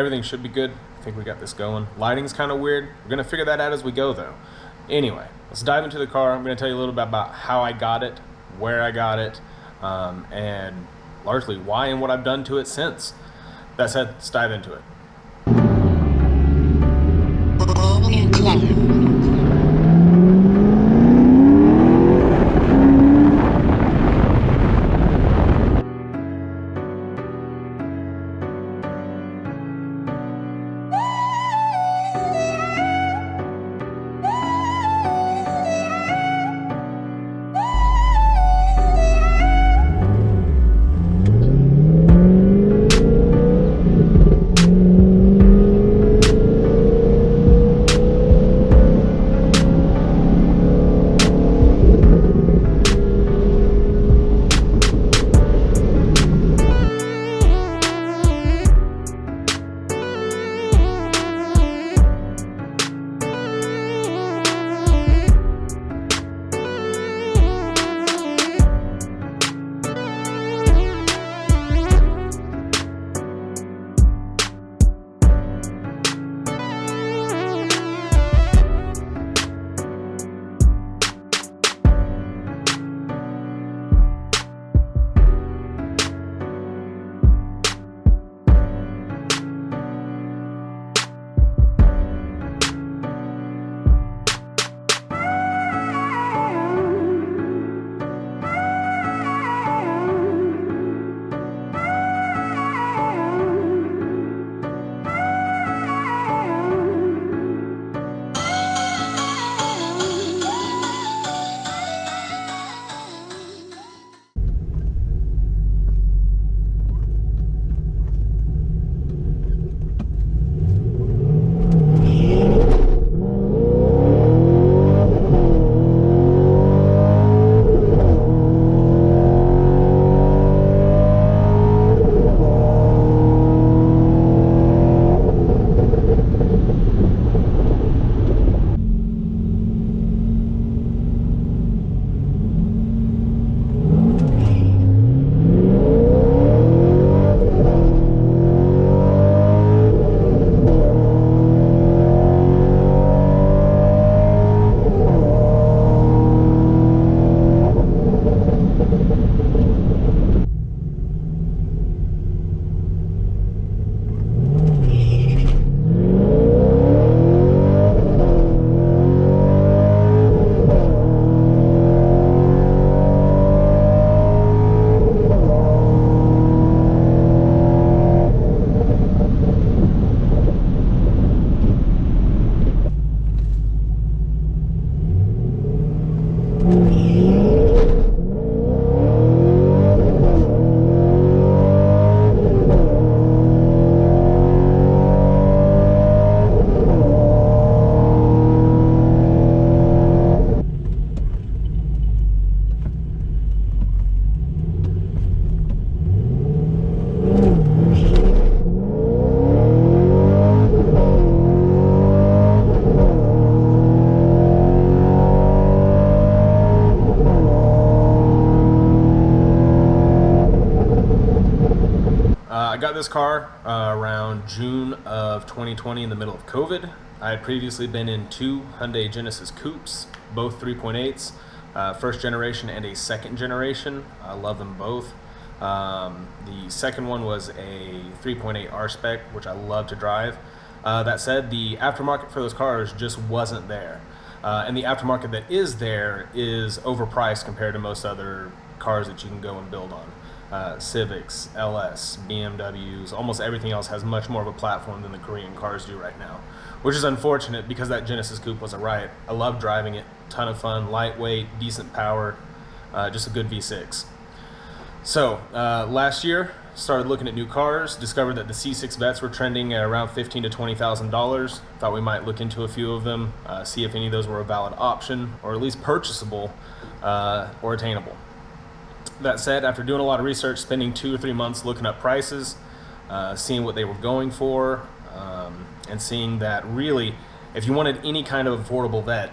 everything should be good. I think we got this going. Lighting's kind of weird. We're gonna figure that out as we go though. Anyway, let's dive into the car. I'm gonna tell you a little bit about how I got it, where I got it, and largely why and what I've done to it since. That said, let's dive into it. I got this car around June of 2020 in the middle of COVID. I had previously been in two Hyundai Genesis Coupes, both 3.8s, first generation and a second generation. I love them both. The second one was a 3.8 R-Spec, which I love to drive. That said, the aftermarket for those cars just wasn't there. And the aftermarket that is there is overpriced compared to most other cars that you can go and build on. Civics, LS, BMWs, almost everything else has much more of a platform than the Korean cars do right now, which is unfortunate because that Genesis Coupe was a riot. I love driving it, ton of fun, lightweight, decent power, just a good V6. So last year, started looking at new cars, discovered that the C6 Vettes were trending at around $15,000 to $20,000. Thought we might look into a few of them, see if any of those were a valid option, or at least purchasable or attainable. That said, after doing a lot of research, spending 2 or 3 months looking up prices, seeing what they were going for, and seeing that really, if you wanted any kind of affordable Vette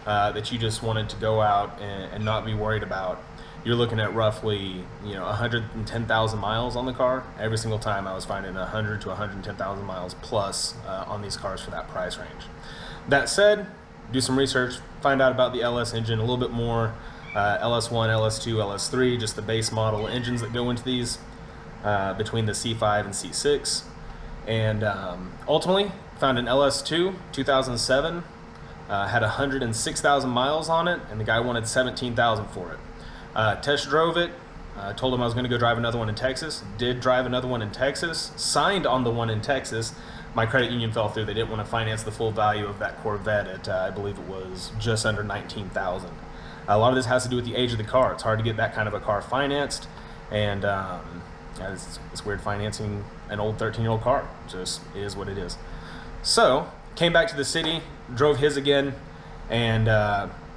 that you just wanted to go out and not be worried about you're looking at roughly 110,000 miles on the car. Every single time I was finding 100 to 110,000 miles plus on these cars for that price range. That said, do some research, find out about the LS engine a little bit more. LS1, LS2, LS3, just the base model engines that go into these between the C5 and C6. And ultimately found an LS2 2007, had 106,000 miles on it, and the guy wanted 17,000 for it. Test drove it, told him I was going to go drive another one in Texas. Did drive another one in Texas, signed on the one in Texas. My credit union fell through. They didn't want to finance the full value of that Corvette at I believe it was just under 19,000. A lot of this has to do with the age of the car. It's hard to get that kind of a car financed, and it's weird financing an old 13-year-old car. Just is what it is. So came back to the city, drove his again, and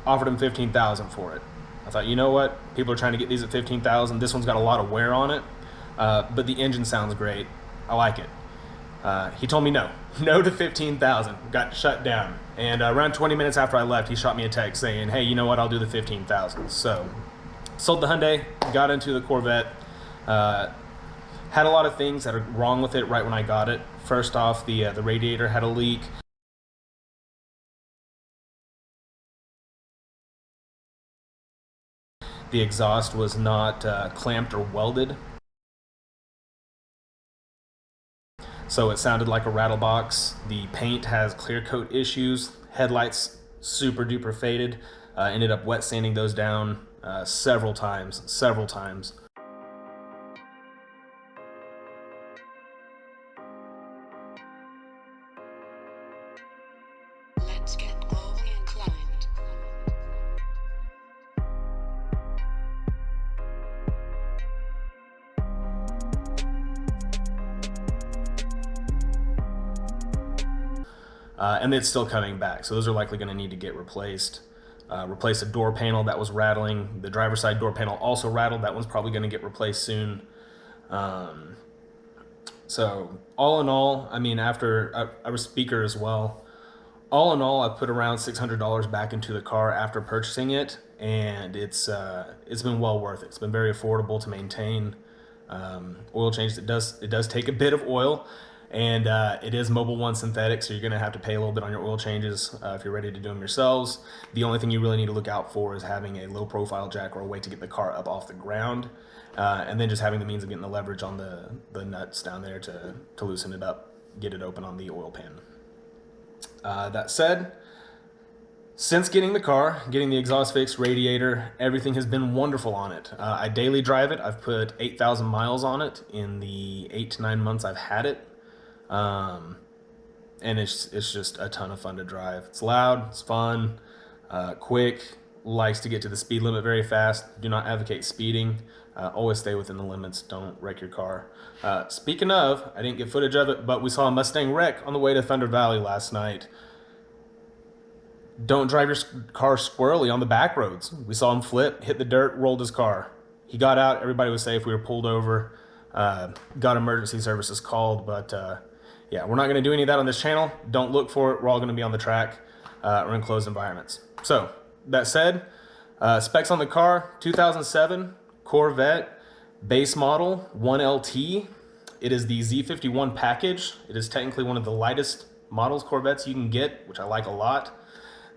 offered him 15,000 for it. I thought, you know what? People are trying to get these at 15,000. This one's got a lot of wear on it, but the engine sounds great. I like it. He told me no to 15,000. Got shut down. And around 20 minutes after I left, he shot me a text saying, hey, you know what? I'll do the 15,000. So sold the Hyundai, got into the Corvette. Had a lot of things that are wrong with it right when I got it. First off, the radiator had a leak. The exhaust was not clamped or welded, so it sounded like a rattle box. The paint has clear coat issues. Headlights super duper faded. Ended up wet sanding those down several times. Let's get overly inclined. And it's still coming back, so those are likely going to need to get replaced. Replace a door panel that was rattling. The driver's side door panel also rattled. That one's probably going to get replaced soon. So all in all, I mean, after I was speaker as well. All in all, I put around $600 back into the car after purchasing it, and it's been well worth it. It's been very affordable to maintain. Oil changes, it does take a bit of oil, and it is Mobil 1 synthetic, so you're going to have to pay a little bit on your oil changes if you're ready to do them yourselves. The only thing you really need to look out for is having a low profile jack or a way to get the car up off the ground, and then just having the means of getting the leverage on the nuts down there to loosen it up, get it open on the oil pan. That said, since getting the car, getting the exhaust fixed, radiator, everything has been wonderful on it. I daily drive it. I've put 8,000 miles on it in the 8 to 9 months I've had it. And it's just a ton of fun to drive. It's loud, it's fun, quick, likes to get to the speed limit very fast. Do not advocate speeding. Always stay within the limits. Don't wreck your car. Speaking of, I didn't get footage of it, but we saw a Mustang wreck on the way to Thunder Valley last night. Don't drive your car squirrely on the back roads. We saw him flip, hit the dirt, rolled his car. He got out, everybody was safe, we were pulled over, got emergency services called, but yeah, we're not gonna do any of that on this channel. Don't look for it, we're all gonna be on the track or in closed environments. So, that said, specs on the car, 2007 Corvette, base model, 1LT. It is the Z51 package. It is technically one of the lightest models Corvettes you can get, which I like a lot.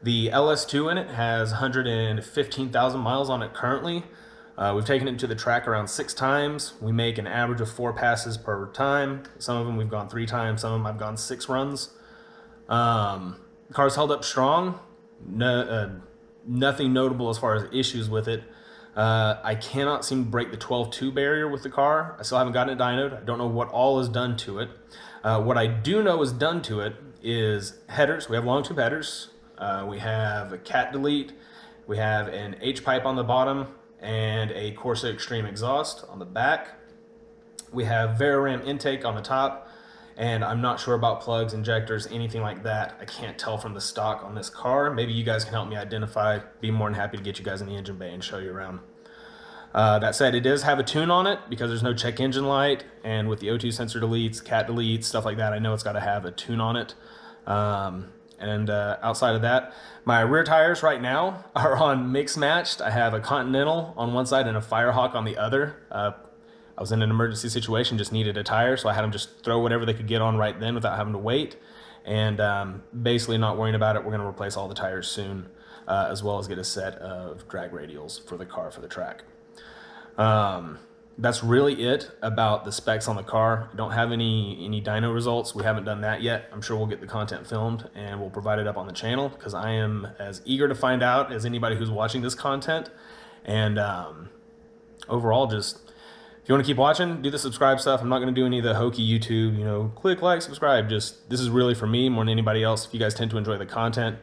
The LS2 in it has 115,000 miles on it currently. We've taken it to the track around 6 times. We make an average of 4 passes per time. Some of them we've gone 3 times, some of them I've gone 6 runs. The car's held up strong. Nothing notable as far as issues with it. I cannot seem to break the 12.2 barrier with the car. I still haven't gotten it dynoed. I don't know what all is done to it. What I do know is done to it is headers. We have long tube headers. We have a cat delete. We have an H-pipe on the bottom and a Corsa Extreme exhaust on the back. We have Veraram intake on the top, and I'm not sure about plugs, injectors, anything like that. I can't tell from the stock on this car. Maybe you guys can help me identify. Be more than happy to get you guys in the engine bay and show you around. That said, it does have a tune on it because there's no check engine light, and with the O2 sensor deletes, cat deletes, stuff like that, I know it's got to have a tune on it. And outside of that, my rear tires right now are on mix matched. I have a Continental on one side and a Firehawk on the other. I was in an emergency situation, just needed a tire, so I had them just throw whatever they could get on right then without having to wait. And basically not worrying about it. We're gonna replace all the tires soon, as well as get a set of drag radials for the car for the track. That's really it about the specs on the car. Don't have any dyno results. We haven't done that yet. I'm sure we'll get the content filmed and we'll provide it up on the channel, because I am as eager to find out as anybody who's watching this content. And overall, just if you want to keep watching, do the subscribe stuff. I'm not going to do any of the hokey YouTube, you know, click, like, subscribe. Just, this is really for me more than anybody else. If you guys tend to enjoy the content,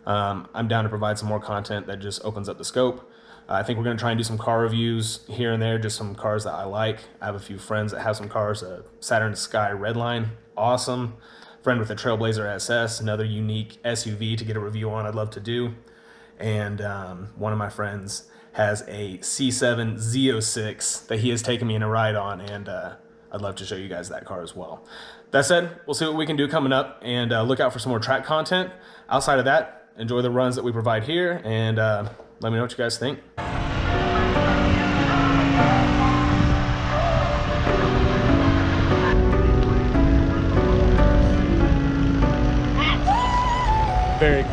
I'm down to provide some more content that just opens up the scope. I think we're going to try and do some car reviews here and there, just some cars that I like. I have a few friends that have some cars, a Saturn Sky Redline, awesome. Friend with a Trailblazer SS, another unique SUV to get a review on, I'd love to do. And one of my friends has a C7 Z06 that he has taken me in a ride on, and I'd love to show you guys that car as well. That said, we'll see what we can do coming up, and look out for some more track content. Outside of that, enjoy the runs that we provide here, and let me know what you guys think. Very